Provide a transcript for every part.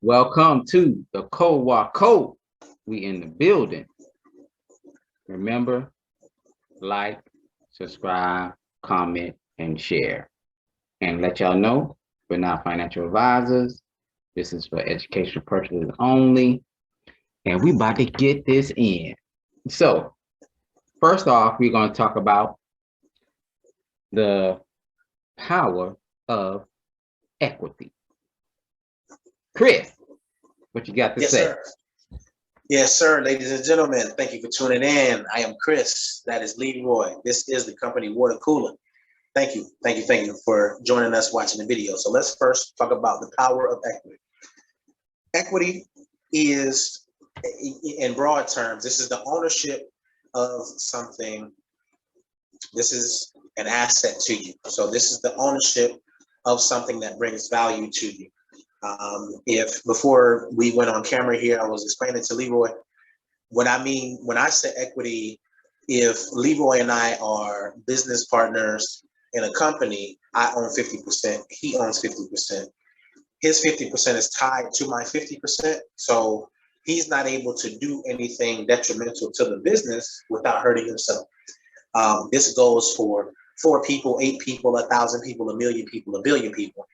Welcome to the CoWaCo. We in the building. Remember, like, subscribe, comment, and share. And let y'all know, we're not financial advisors. This is for educational purposes only. And we about to get this in. So, first off, we're going to talk about the power of equity. Chris, what you got to say? Sir. Yes, sir. Ladies and gentlemen, thank you for tuning in. I am Chris. That is Leroy. This is the company Water Cooler. Thank you for joining us watching the video. So let's first talk about the power of equity. Equity is, in broad terms, this is the ownership of something. This is an asset to you. So this is the ownership of something that brings value to you. If before we went on camera here, I was explaining to Leroy what I mean when I say equity. If Leroy and I are business partners in a company, I own 50%, he owns 50%. His 50% is tied to my 50%. So he's not able to do anything detrimental to the business without hurting himself. This goes for 4 people, 8 people, 1,000 people, 1,000,000 people, 1,000,000,000 people.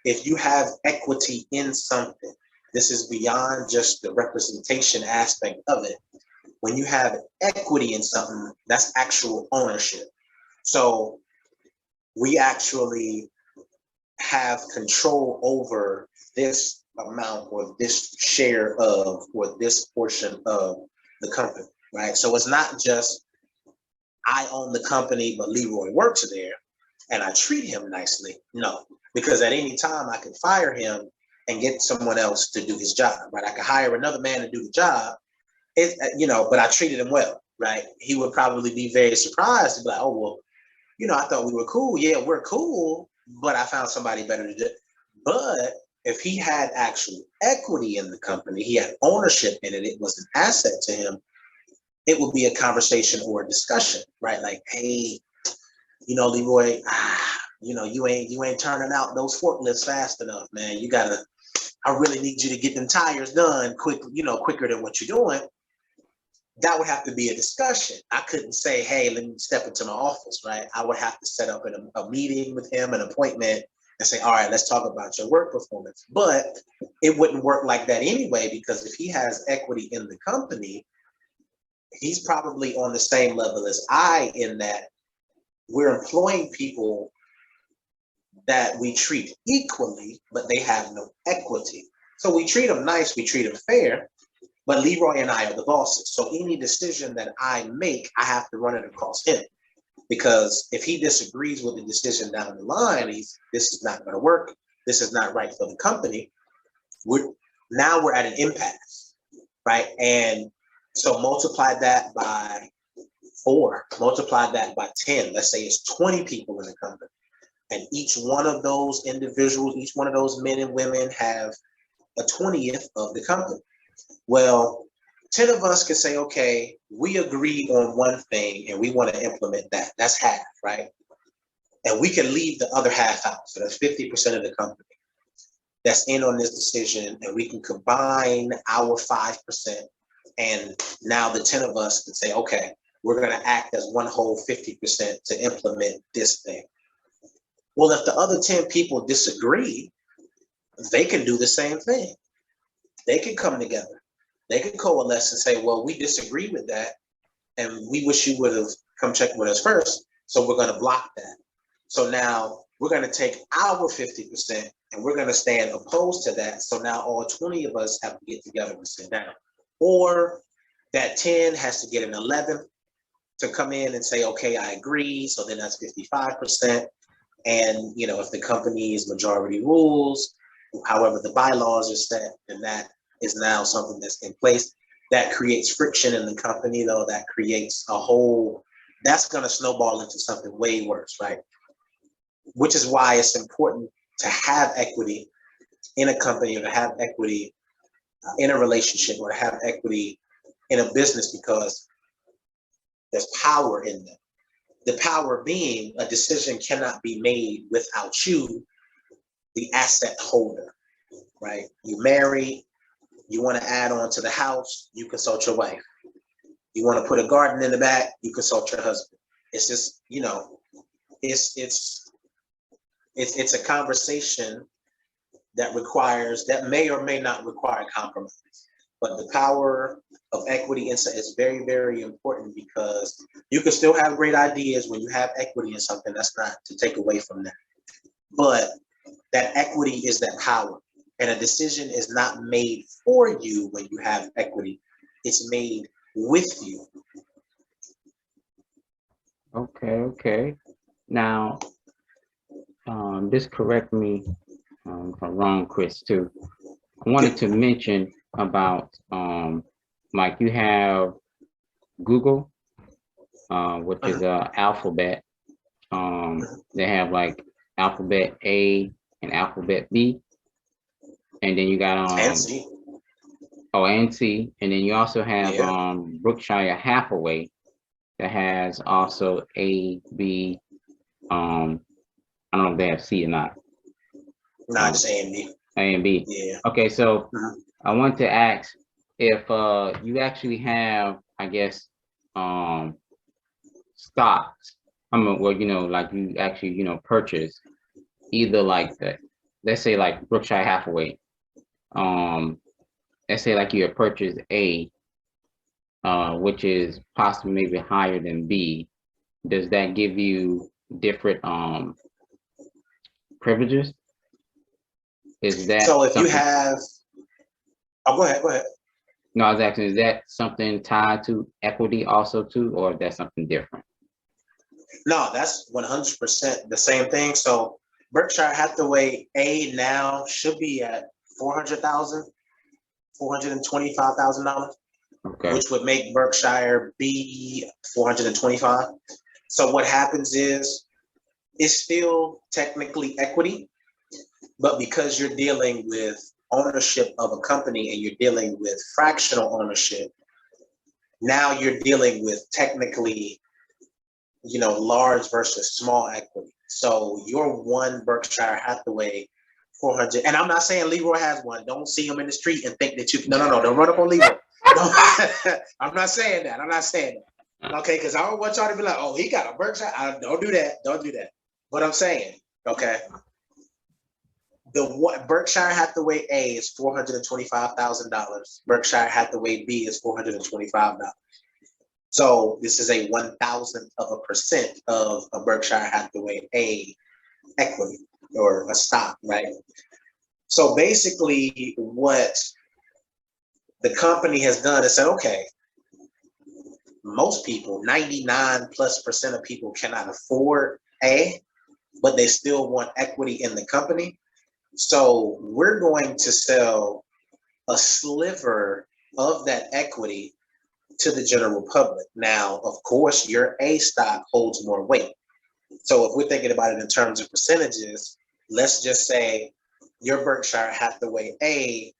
If you have equity in something, this is beyond just the representation aspect of it. When you have equity in something, that's actual ownership. So we actually have control over this amount or this share of or this portion of the company, right? So it's not just I own the company, but Leroy works there and I treat him nicely. No, because at any time I can fire him and get someone else to do his job, right? I could hire another man to do the job, but I treated him well, right? He would probably be very surprised to be like, oh, well, I thought we were cool. Yeah, we're cool, but I found somebody better to do it. But if he had actual equity in the company, he had ownership in it, it was an asset to him, it would be a conversation or a discussion, right? Like, hey, Leroy, you ain't turning out those forklifts fast enough, man. I really need you to get them tires done quicker than what you're doing. That would have to be a discussion. I couldn't say, hey, let me step into my office, right? I would have to set up a meeting with him, an appointment, and say, all right, let's talk about your work performance. But it wouldn't work like that anyway, because if he has equity in the company, he's probably on the same level as I in that we're employing people that we treat equally, but they have no equity. So we treat them nice, we treat them fair, but Leroy and I are the bosses. So any decision that I make, I have to run it across him. Because if he disagrees with the decision down the line, this is not going to work, this is not right for the company, we're at an impasse, right? And so multiply that by 4, multiply that by 10. Let's say it's 20 people in the company. And each one of those individuals, each one of those men and women have a 20th of the company. Well, 10 of us can say, okay, we agree on one thing and we want to implement that. That's half, right? And we can leave the other half out. So that's 50% of the company that's in on this decision. And we can combine our 5%. And now the 10 of us can say, okay, we're going to act as one whole 50% to implement this thing. Well, if the other 10 people disagree, they can do the same thing. They can come together. They can coalesce and say, well, we disagree with that, and we wish you would have come check with us first, so we're going to block that. So now we're going to take our 50% and we're going to stand opposed to that. So now all 20 of us have to get together and sit down. Or that 10 has to get an 11 to come in and say, okay, I agree. So then that's 55%. And, if the company is majority rules, however the bylaws are set, then that is now something that's in place. That creates friction in the company, though. That creates that's going to snowball into something way worse, right? Which is why it's important to have equity in a company, or to have equity in a relationship, or to have equity in a business, because there's power in them. The power being a decision cannot be made without you, the asset holder. right? You marry, you want to add on to the house, you consult your wife. You want to put a garden in the back, you consult your husband. It's just, it's a conversation that may or may not require compromise. But the power of equity insight is very, very important, because you can still have great ideas when you have equity in something. That's not to take away from that. But that equity is that power. And a decision is not made for you when you have equity. It's made with you. Okay. Now, just correct me if I'm wrong, Chris, too. I wanted to mention about, like you have Google, which is Alphabet. They have like Alphabet A and Alphabet B. And then you got And C. and C. And then you also have Yeah. Berkshire Hathaway that has also A, B. I don't know if they have C or not. Not just A and B. A and B. Yeah. Okay, so Mhm. I want to ask if you actually have, I guess, stocks. I mean, well, like you actually, purchase either like that. Let's say like Berkshire Hathaway. Let's say like you have purchased A, which is possibly maybe higher than B. Does that give you different privileges? Is that So if you something? have, oh, go ahead. No, I was asking, is that something tied to equity also too, or is that something different? No, that's 100% the same thing. So Berkshire Hathaway A now should be at 400,000, $425,000, Okay. which would make Berkshire B 425. So what happens is it's still technically equity, but because you're dealing with ownership of a company and you're dealing with fractional ownership, now you're dealing with technically, large versus small equity. So your one Berkshire Hathaway 400, and I'm not saying Leroy has one. Don't see him in the street and think that you, no, don't run up on Leroy. I'm not saying that. Okay, because I don't want y'all to be like, oh, he got a Berkshire. Don't do that. Don't do that. But I'm saying, okay, the Berkshire Hathaway A is $425,000. Berkshire Hathaway B is $425. So this is a 1,000% of a Berkshire Hathaway A equity or a stock, right? So basically, what the company has done is said, okay, most people, 99+% of people cannot afford A, but they still want equity in the company. So we're going to sell a sliver of that equity to the general public. Now, of course, your A stock holds more weight. So if we're thinking about it in terms of percentages, let's just say your Berkshire Hathaway A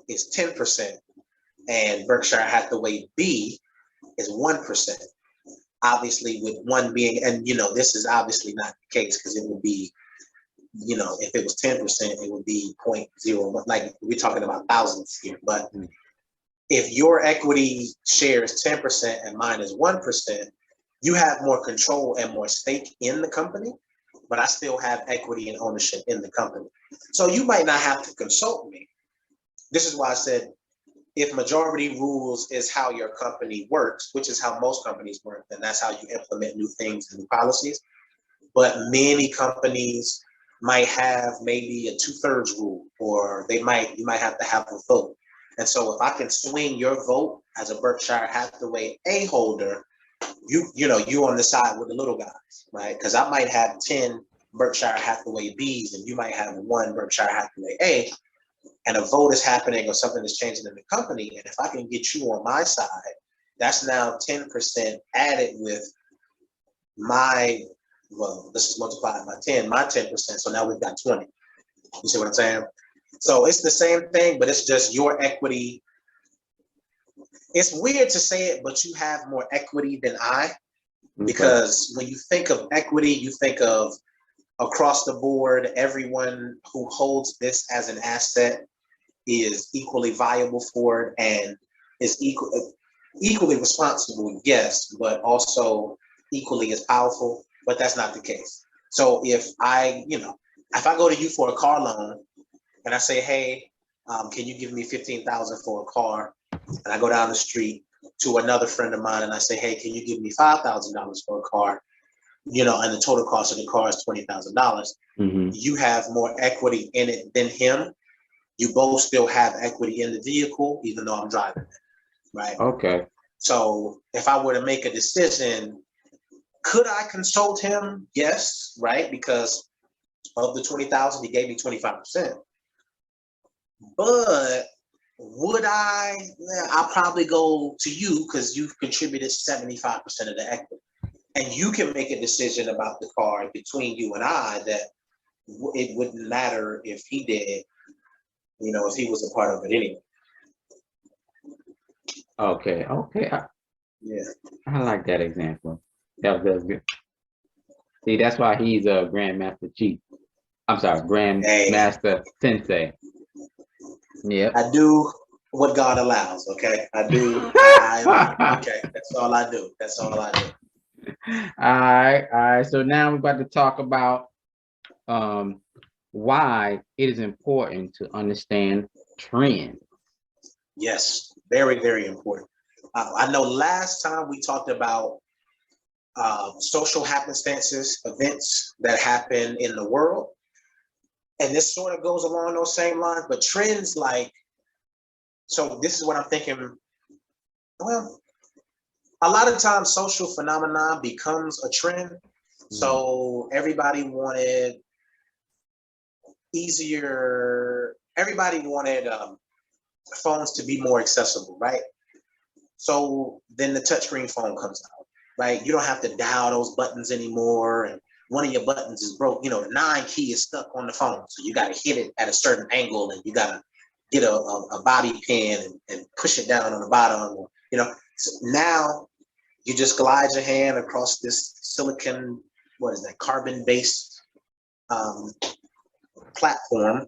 is 10% and Berkshire Hathaway B is 1%. Obviously, with one being, and this is obviously not the case, because it would be, if it was 10%, it would be 0.01. Like, we're talking about thousands here. But if your equity share is 10% and mine is 1%, you have more control and more stake in the company, but I still have equity and ownership in the company. So you might not have to consult me. This is why I said, if majority rules is how your company works, which is how most companies work, then that's how you implement new things and new policies. But many companies might have maybe a 2/3 rule, or you might have to have a vote. And so if I can swing your vote as a Berkshire Hathaway A holder, you're on the side with the little guys, right? Because I might have 10 Berkshire Hathaway Bs and you might have one Berkshire Hathaway A, and a vote is happening or something is changing in the company. And if I can get you on my side, that's now 10% added with let's just multiply it by 10, my 10%. So now we've got 20. You see what I'm saying? So it's the same thing, but it's just your equity. It's weird to say it, but you have more equity than I, because when you think of equity, you think of across the board, everyone who holds this as an asset is equally viable for it and is equally responsible, yes, but also equally as powerful, but that's not the case. So if I go to you for a car loan and I say, hey, can you give me 15,000 for a car? And I go down the street to another friend of mine and I say, hey, can you give me $5,000 for a car? And the total cost of the car is $20,000. You have more equity in it than him. You both still have equity in the vehicle, even though I'm driving it, right? Okay. So if I were to make a decision, could I consult him? Yes, right? Because of the 20,000, he gave me 25%. But would I? I'll probably go to you because you've contributed 75% of the equity. And you can make a decision about the car between you and I that it wouldn't matter if he did, if he was a part of it anyway. Okay. Yeah. I like that example. That was good. See, that's why he's a Grandmaster Chief. I'm sorry, Grandmaster Sensei. Yeah. I do what God allows, okay? I do. Okay, that's all I do. That's all I do. All right. So now we're about to talk about why it is important to understand trends. Yes, very, very important. I know last time we talked about social happenstances, events that happen in the world. And this sort of goes along those same lines, but trends so this is what I'm thinking. Well, a lot of times social phenomenon becomes a trend. So everybody wanted phones to be more accessible, right? So then the touchscreen phone comes out, right? You don't have to dial those buttons anymore. And one of your buttons is broke. The 9 key is stuck on the phone. So you got to hit it at a certain angle and you got to get a bobby pin and push it down on the bottom. So now you just glide your hand across this silicon, carbon-based platform.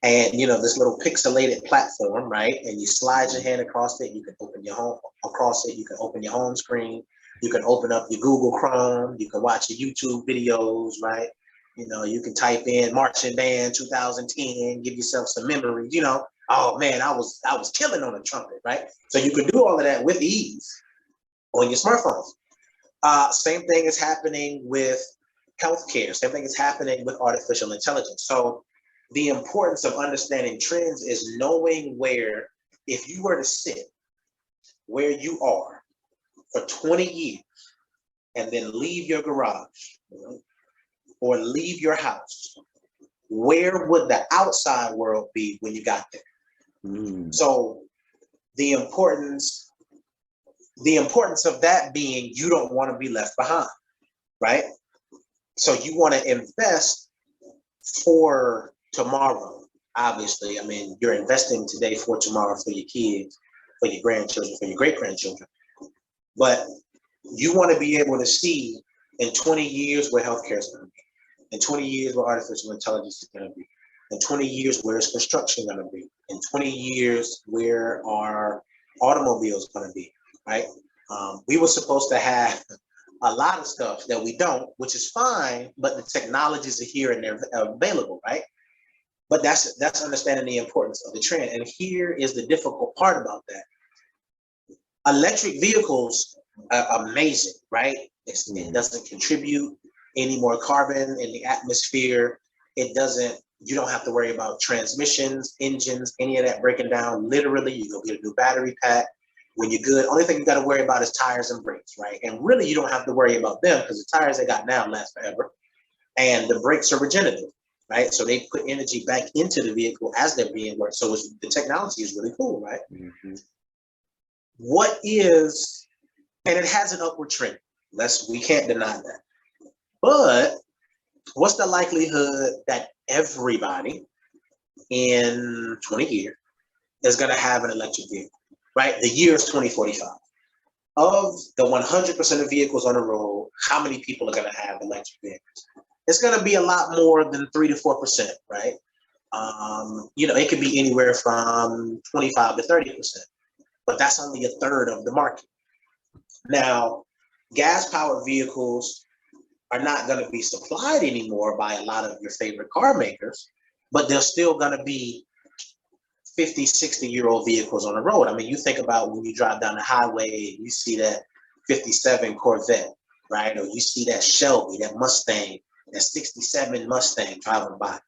And this little pixelated platform, right? And you slide your hand across it. You can open your home screen. You can open up your Google Chrome. You can watch your YouTube videos, right? You can type in marching band 2010, give yourself some memories. Oh man, I was killing on a trumpet, right? So you can do all of that with ease on your smartphones. Same thing is happening with healthcare. Same thing is happening with artificial intelligence. So the importance of understanding trends is knowing where, if you were to sit where you are for 20 years and then leave your garage or leave your house, where would the outside world be when you got there? So the importance of that being, you don't want to be left behind, right? So you want to invest for tomorrow. Obviously, you're investing today for tomorrow, for your kids, for your grandchildren, for your great-grandchildren. But you want to be able to see in 20 years where healthcare is going to be, in 20 years where artificial intelligence is going to be, in 20 years where is construction going to be, in 20 years where are automobiles going to be, right? We were supposed to have a lot of stuff that we don't, which is fine, but the technologies are here and they're available, right? But that's understanding the importance of the trend. And here is the difficult part about that. Electric vehicles are amazing, right? It doesn't contribute any more carbon in the atmosphere. You don't have to worry about transmissions, engines, any of that breaking down. Literally, you go get a new battery pack. When you're good, only thing you got to worry about is tires and brakes, right? And really, you don't have to worry about them because the tires they got now last forever. And the brakes are regenerative, right? So they put energy back into the vehicle as they're being worked. So the technology is really cool, right? And it has an upward trend. We can't deny that. But what's the likelihood that everybody in 20 years is going to have an electric vehicle, right? The year is 2045. Of the 100% of vehicles on the road, how many people are going to have electric vehicles? It's going to be a lot more than 3 to 4%, right? It could be anywhere from 25 to 30%, but that's only a third of the market. Now, gas-powered vehicles are not going to be supplied anymore by a lot of your favorite car makers, but they're still going to be 50, 60-year-old vehicles on the road. I mean, you think about when you drive down the highway and you see that 57 Corvette, right? Or you see that Shelby, that Mustang, that 67 Mustang driving by.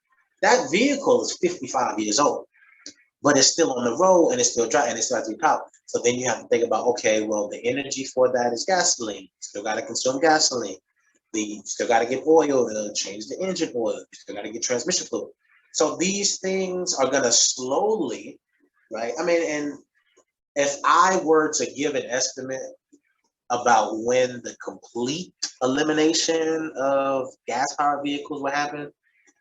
That vehicle is 55 years old, but it's still on the road and it's still driving and it still has to be powered. So then you have to think about, okay, well, the energy for that is gasoline. Still got to consume gasoline. You still got to get oil to change the engine oil. You still got to get transmission fluid. So these things are going to slowly, right? I mean, and if I were to give an estimate about when the complete elimination of gas-powered vehicles will happen,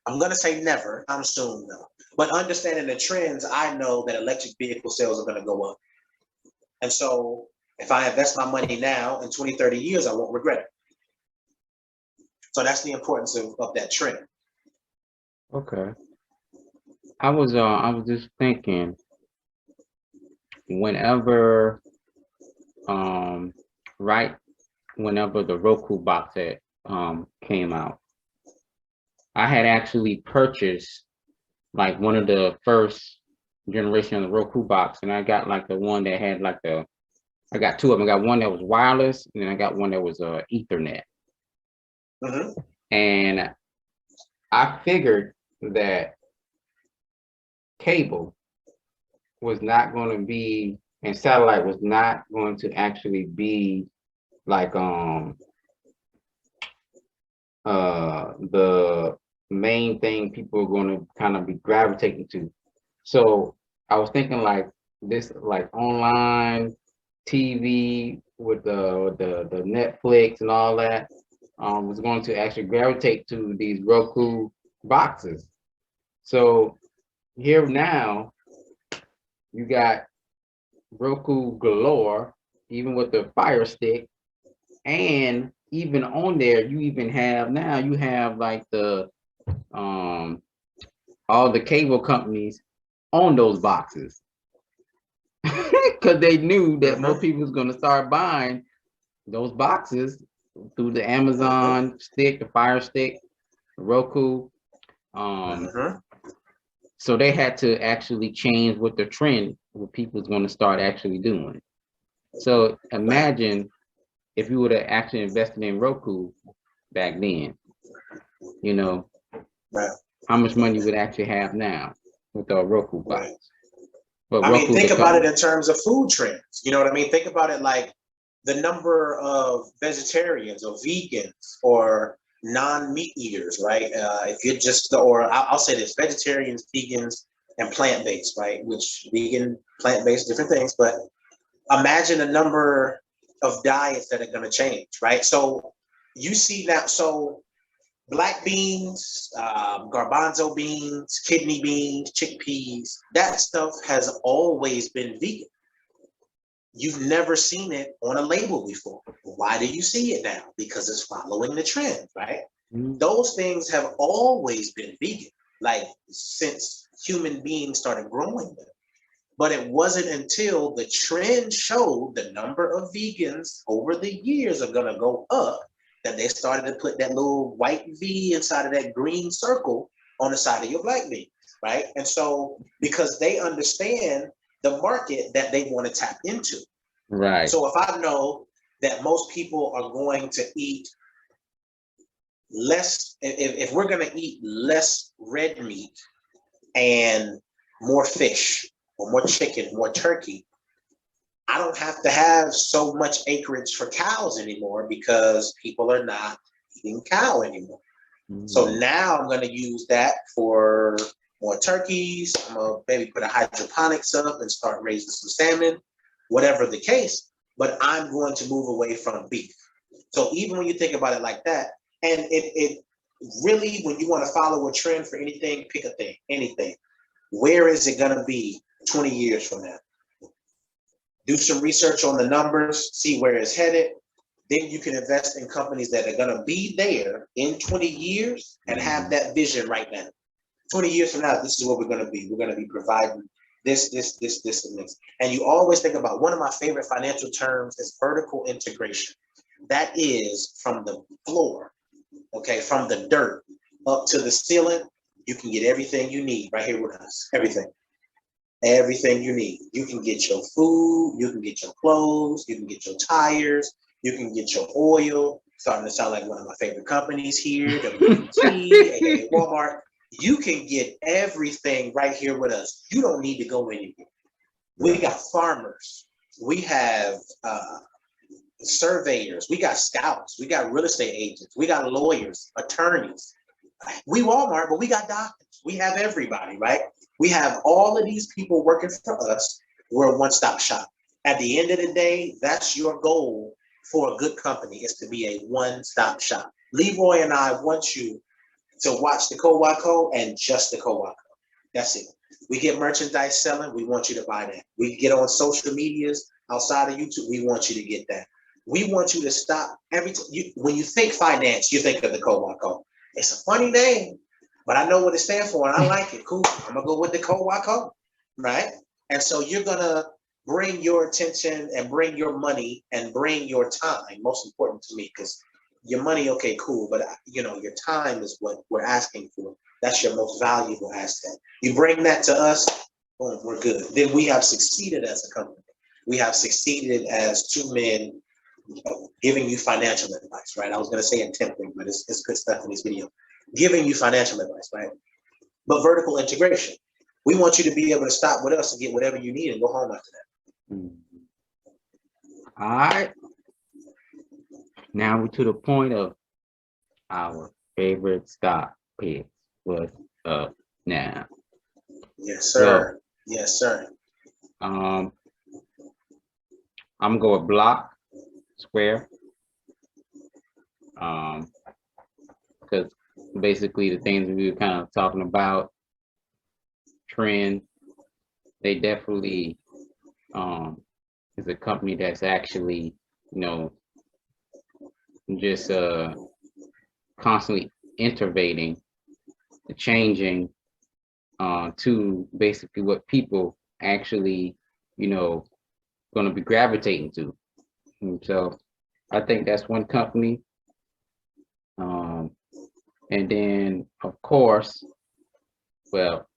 I'm going to say never. I'm soon though. But understanding the trends, I know that electric vehicle sales are going to go up. And so if I invest my money now, in 20, 30 years, I won't regret it. So that's the importance of that trend. Okay. I was just thinking, whenever whenever the Roku box set came out, I had actually purchased like one of the first generation of the Roku box, and I got like the one that had like I got two of them. I got one that was wireless, and then I got one that was Ethernet. Mm-hmm. And I figured that cable was not going to be, and satellite was not going to actually be like the main thing people are going to kind of be gravitating to. So I was thinking like this, like online TV with the Netflix and all that was going to actually gravitate to these Roku boxes. So here now you got Roku galore, even with the Fire Stick, and even on there you even have now you have like the all the cable companies on those boxes because they knew that most people was going to start buying those boxes through the Amazon stick, the Fire Stick, Roku. So they had to actually change what the trend, what people's going to start actually doing. So imagine if you would have actually invested in Roku back then, you know, how much money you would actually have now with a Roku box. But I mean, think about it in terms of food trends. You know what I mean? Think about it like the number of vegetarians or vegans or non-meat eaters, right? If you're just, or I'll say this, vegetarians, vegans, and plant-based, right? Which vegan, plant-based, different things, but imagine the number of diets that are going to change, right? So you see that, so black beans, garbanzo beans, kidney beans, chickpeas, that stuff has always been vegan. You've never seen it on a label before. Why do you see it now? Because it's following the trend, right? Those things have always been vegan, like since human beings started growing them. But it wasn't until the trend showed the number of vegans over the years are gonna go up that they started to put that little white V inside of that green circle on the side of your black bean, right? And so because they understand the market that they want to tap into. Right. So if I know that most people are going to eat less, if we're going to eat less red meat and more fish or more chicken, more turkey, I don't have to have so much acreage for cows anymore because people are not eating cow anymore. So now I'm going to use that for more turkeys. I'm going to maybe put a hydroponics up and start raising some salmon, whatever the case, but I'm going to move away from beef. So even when you think about it like that, and it really, when you want to follow a trend for anything, pick a thing, anything. Where is it going to be 20 years from now? Do some research on the numbers, see where it's headed. Then you can invest in companies that are going to be there in 20 years and have that vision right now. 20 years from now, this is what we're going to be. We're going to be providing this, and this. And you always think about, one of my favorite financial terms is vertical integration. That is from the floor, okay, from the dirt up to the ceiling. You can get everything you need right here with us. Everything you need. You can get your food, you can get your clothes, you can get your tires, you can get your oil. Starting to sound like one of my favorite companies here, WT, aka Walmart. You can get everything right here with us. You don't need to go anywhere. We got farmers, we have surveyors, we got scouts, we got real estate agents, we got lawyers, attorneys. We Walmart, but we got doctors. We have everybody, right? We have all of these people working for us. We're a one-stop shop. At the end of the day, that's your goal for a good company, is to be a one-stop shop. Leroy and I want you to watch the CoWaCo and just the CoWaCo. That's it. We get merchandise selling, we want you to buy that. We get on social medias outside of YouTube, we want you to get that. We want you to stop every time. When you think finance, you think of the CoWaCo. It's a funny name, but I know what it stands for and I like it. Cool. I'm gonna go with the CoWaCo, right? And so you're gonna bring your attention and bring your money and bring your time. Most important to me, because your money, okay, cool, but your time is what we're asking for. That's your most valuable asset. You bring that to us, boom, we're good. Then we have succeeded as a company. We have succeeded as two men giving you financial advice, right? I was going to say attempting, but it's good stuff in this video. Giving you financial advice, right? But vertical integration. We want you to be able to stop with us and get whatever you need and go home after that. All right. Now we're to the point of our favorite stock picks. What's up now? Yes, sir. Yes, sir. I'm gonna go with Block Square. Because basically the things we were kind of talking about, trend, they definitely is a company that's actually, just constantly innovating, changing to basically what people actually, going to be gravitating to. And so I think that's one company. And then, of course, well,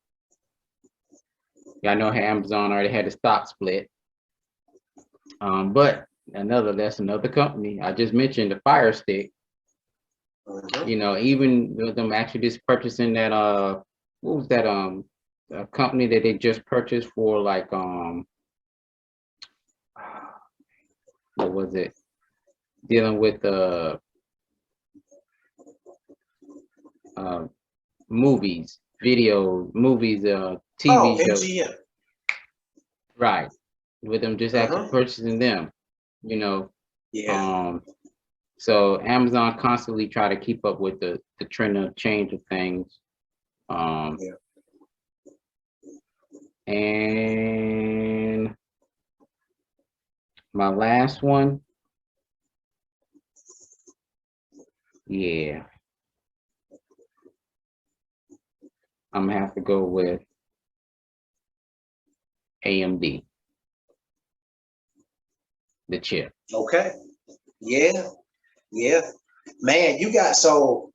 I know Amazon already had a stock split. But that's another company. I just mentioned the Fire Stick. Even with them actually just purchasing that what was that a company that they just purchased for, like what was it, dealing with movies, TV shows. MGM. Right, with them just actually purchasing them, Yeah. So Amazon constantly try to keep up with the trend of change of things. And my last one, I'm gonna have to go with AMD, the chip. Okay. Yeah. Man, you got some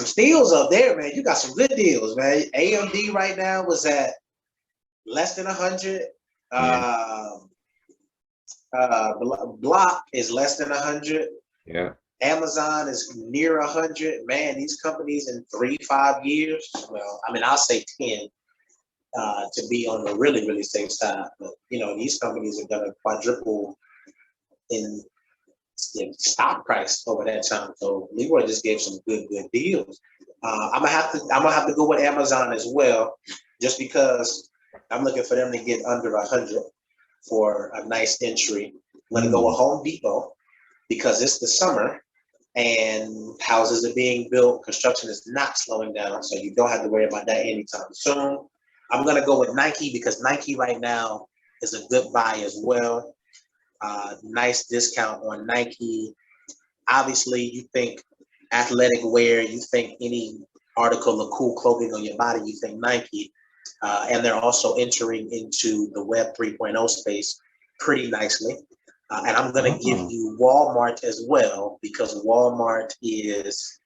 steals up there, man. You got some good deals, man. AMD right now was at less than 100. Block is less than 100. Yeah. Amazon is near 100. Man, these companies in 3-5 years, well, I mean, I'll say 10 to be on the really, really safe side. But, these companies are going to quadruple in stock price over that time. So Leroy just gave some good deals. I'm gonna have to go with Amazon as well, just because I'm looking for them to get under 100 for a nice entry. I'm gonna go with Home Depot because it's the summer and houses are being built. Construction is not slowing down, so you don't have to worry about that anytime soon. I'm gonna go with Nike because Nike right now is a good buy as well. Nice discount on Nike. Obviously, you think athletic wear, you think any article of cool clothing on your body, you think Nike. And they're also entering into the Web 3.0 space pretty nicely. And I'm going to give you Walmart as well, because Walmart is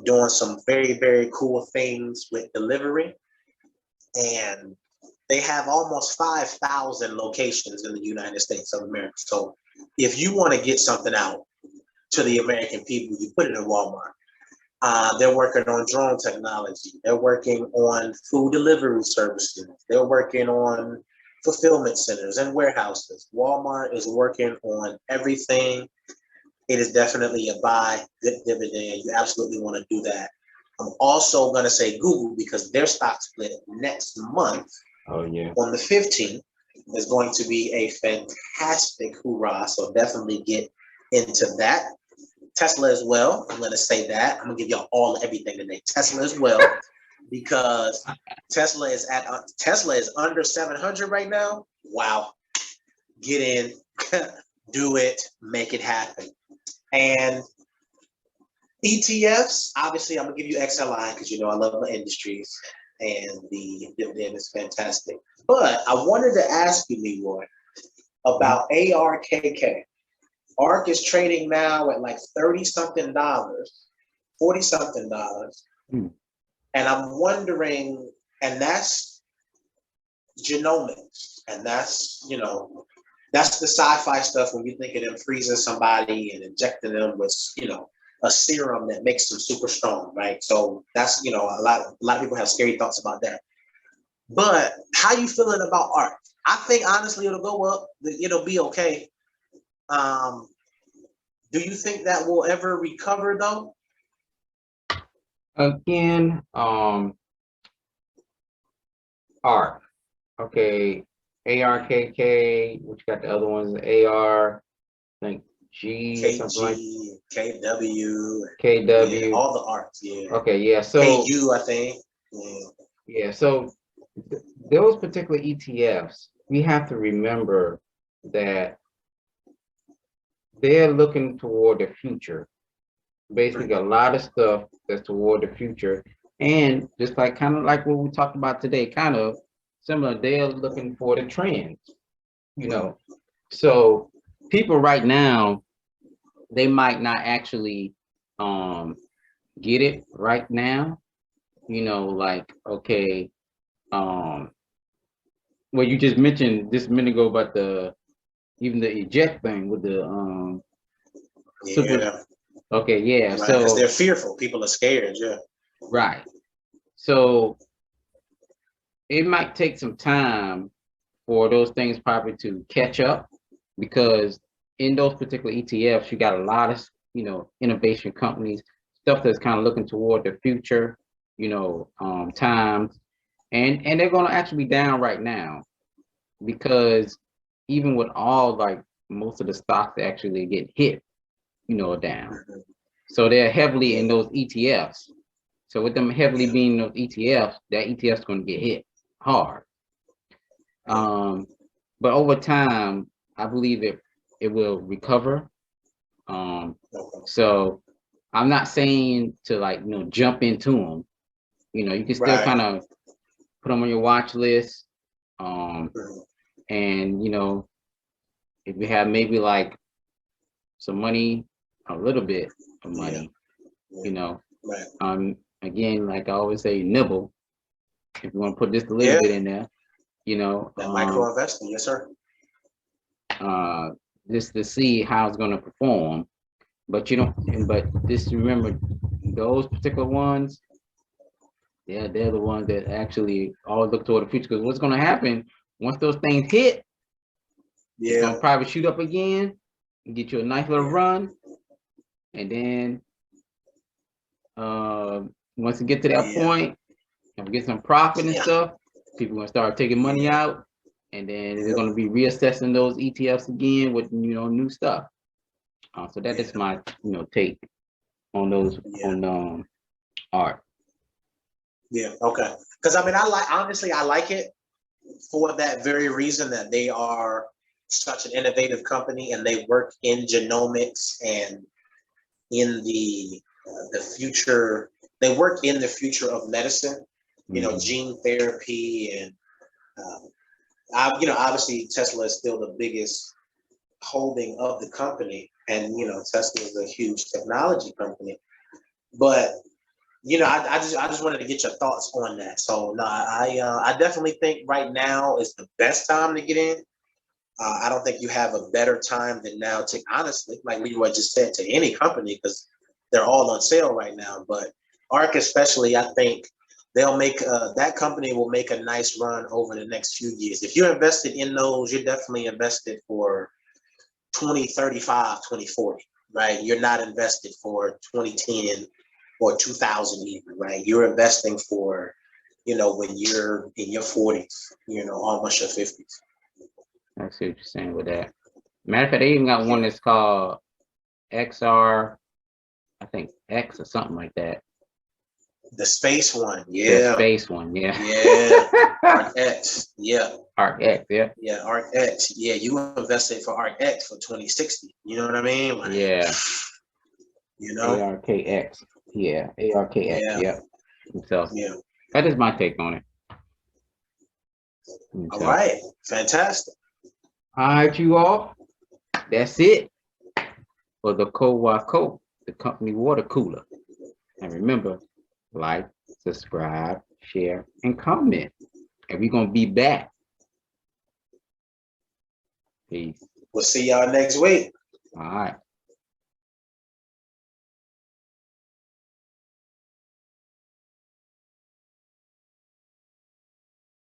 doing some very, very cool things with delivery. And they have almost 5,000 locations in the United States of America. So if you want to get something out to the American people, you put it in Walmart. They're working on drone technology. They're working on food delivery services. They're working on fulfillment centers and warehouses. Walmart is working on everything. It is definitely a buy, good dividend. You absolutely want to do that. I'm also going to say Google, because their stock split next month on the 15th is going to be a fantastic hoorah. So definitely get into that. Tesla as well. I'm going to say that. I'm going to give y'all everything today. Tesla as well, because Tesla is under 700 right now. Wow. Get in, do it, make it happen. And ETFs, obviously, I'm going to give you XLI because, I love my industries and the dividend is fantastic. But I wanted to ask you, Leroy, about ARKK. ARK is trading now at like $30-something, $40-something. And I'm wondering, and that's genomics, and that's, that's the sci-fi stuff when you think of them freezing somebody and injecting them with, a serum that makes them super strong, right? So that's, a lot of people have scary thoughts about that. But how you feeling about ARK? I think honestly it'll go up, it'll be okay. Do you think that will ever recover though? Again, ARK. Okay, ARKK, which got the other ones, AR, I think G or something like KW. KW. Yeah, all the ARKs, yeah. Okay, yeah. So KU, I think. Yeah, so those particular ETFs, we have to remember that they're looking toward the future. Basically, a lot of stuff that's toward the future. And just like kind of like what we talked about today, kind of similar, they're looking for the trends, So people right now, they might not actually get it right now, like, okay, well, you just mentioned this a minute ago about even the eject thing with the super. Okay, yeah. Right, So because they're fearful. People are scared. Yeah. Right. So it might take some time for those things probably to catch up, because in those particular ETFs, you got a lot of innovation companies, stuff that's kind of looking toward the future, times, and they're going to actually be down right now, because even with all, like, most of the stocks actually get hit, down. So they're heavily in those ETFs. So with them heavily being those ETFs, that ETF's going to get hit hard. But over time, I believe it will recover. So I'm not saying to, like, jump into them. You can still kind of put them on your watch list. And if you have maybe like some money, a little bit of money, again, like I always say, nibble. If you want to put just a little bit in there, that micro investing, yes, sir. Just to see how it's going to perform. But just remember, those particular ones, they're the ones that actually always look toward the future. Because what's going to happen once those things hit, it's going to probably shoot up again and get you a nice little run, and then once you get to that point and get some profit and stuff, people are going to start taking money out, and then they're going to be reassessing those ETFs again with new stuff. So that is my take on those on ARK. Yeah, okay. Because I mean, I like it for that very reason, that they are such an innovative company and they work in genomics and in the future they work in the future of medicine, you know, Mhm. gene therapy, and you know, obviously Tesla is still the biggest holding of the company, and you know, Tesla is a huge technology company. But you know, I just wanted to get your thoughts on that. So no, I definitely think right now is the best time to get in. I don't think you have a better time than now to, honestly, like Leroy just said, to any company, because they're all on sale right now. But ARC especially, I think they'll make that company will make a nice run over the next few years. If you're invested in those, you're definitely invested for 2035, 2040, right? You're not invested for 2010 or 2000 even, right? You're investing for, you know, when you're in your 40s, you know, almost your 50s. I see what you're saying with that. Matter of fact, they even got one that's called XR, I think X or something like that. The space one, The yeah. space one, yeah. Yeah. ARC X, yeah. ARC X, yeah. Yeah, ARC X. Yeah, you invested for ARC X for 2060. You know what I mean? Like, Yeah. you know? ARKX. Yeah, ARKX, Yeah. yep. So Yeah. that is my take on it. And All so, right. Fantastic. all right, you all. That's it for the CoWaCo, the company water cooler. And remember, like, subscribe, share, and comment. And we're gonna be back. Peace. We'll see y'all next week. All right.